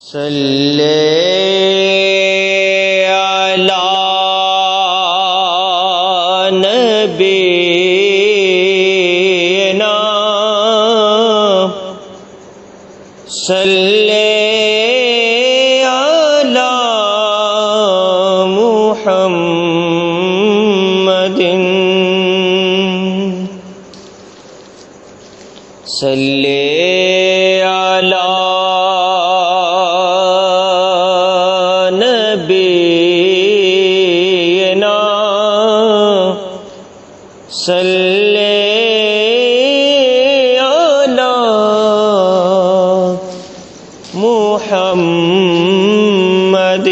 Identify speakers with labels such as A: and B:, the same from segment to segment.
A: صلی علی نبینا صلی علی محمد صلی علی نبینا صلی علی محمد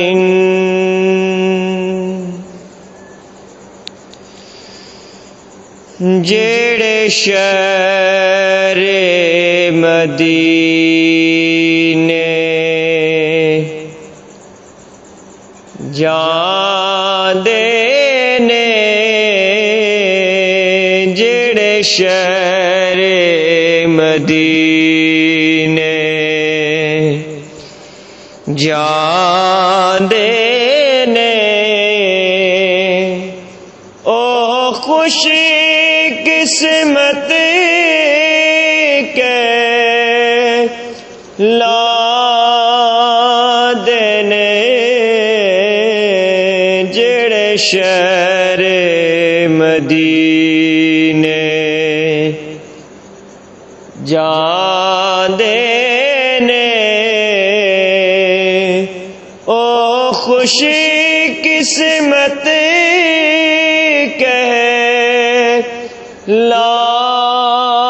A: جڑے شہر مدینے جاندے نے جڑے شہر مدینے جاندے نے او خوش قسمت کے لادنے جڑے شہر مدینے جاندے نے او خوش قسمت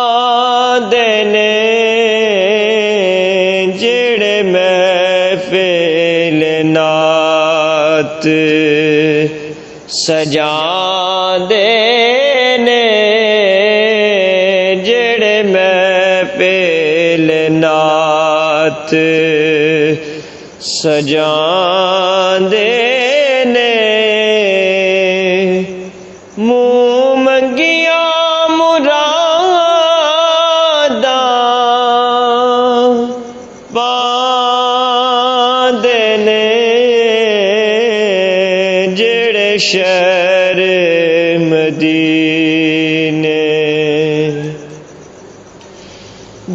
A: لادنے جڑے محفل نعت سجاندے نے جڑے محفل نعت سجاندے نے منہ منگیاں مراداں پاندے نے جڑے شہر مدینے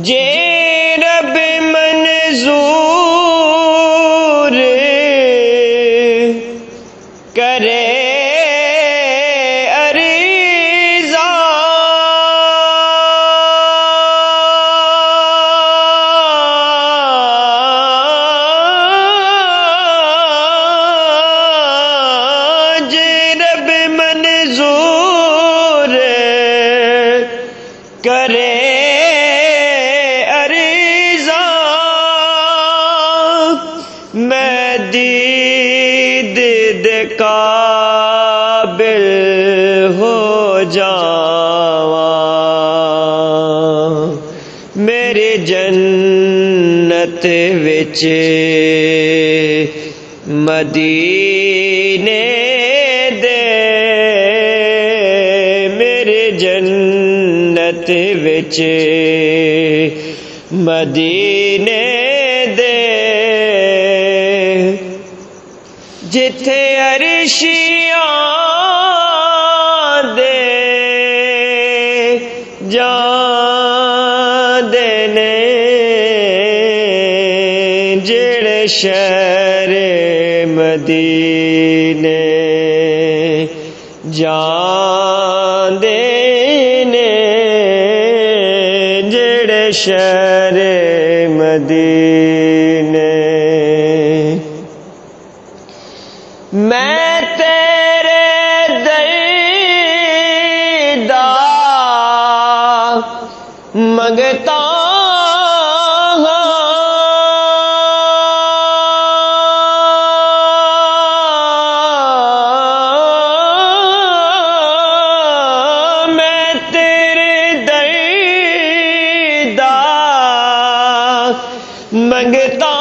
A: جے رب منظور کرے کرے عریضہ میں دید دے قابل ہو جاواں میرے جنت وچ مدینے دے میرے جنت وچ مدینے دے جتھے عرشیاں دے جاندے نے جڑے شہر مدینے جاندے شہر مدینے میں تیرے دیدہ منگتا منگتا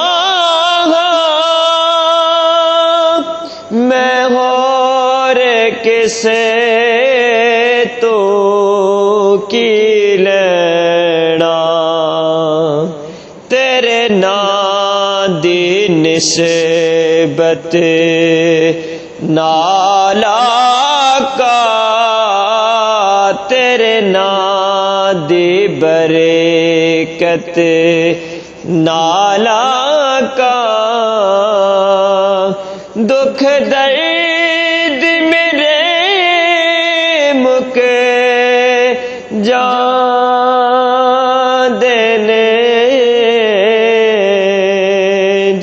A: میں اور کسے تو کی لینا تیرے نام دی نسبت نالا کا تیرے نام دی برکت نالا کا دکھ درد میرے مک جان دینے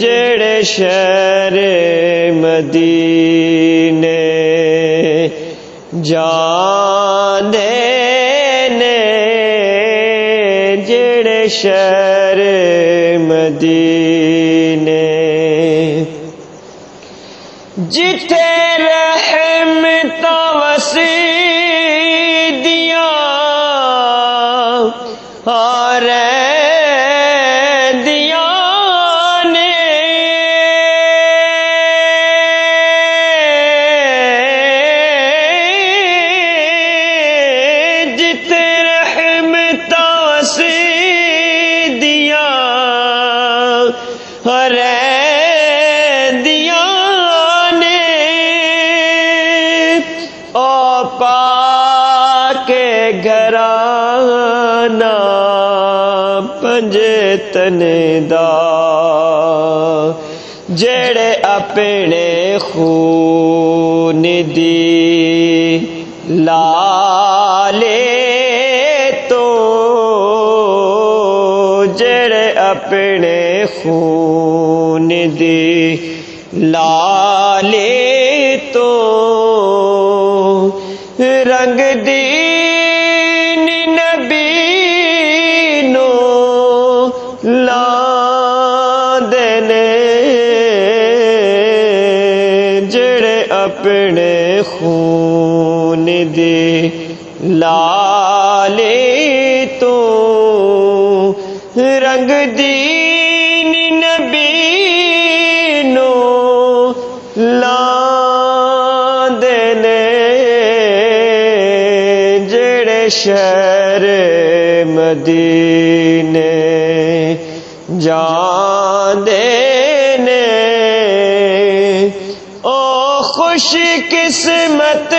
A: جڑے شہر مدینے جان دینے جڑے شہر مدینے جتھے رحمتاں وسیع دیاں رہندیاں نے جتھے رحمتاں وسیع دیاں رہندیاں پاک گھرانہ پنجے تنے دا جڑے اپنے خون دی لالے تو جڑے اپنے خون دی لالے تو رنگ دین نبی نو لاندے نے جڑے اپنے خون دی لالے تو رنگ دین نبی نو لاندے نے شہر مدینے جان دینے او خوش قسمت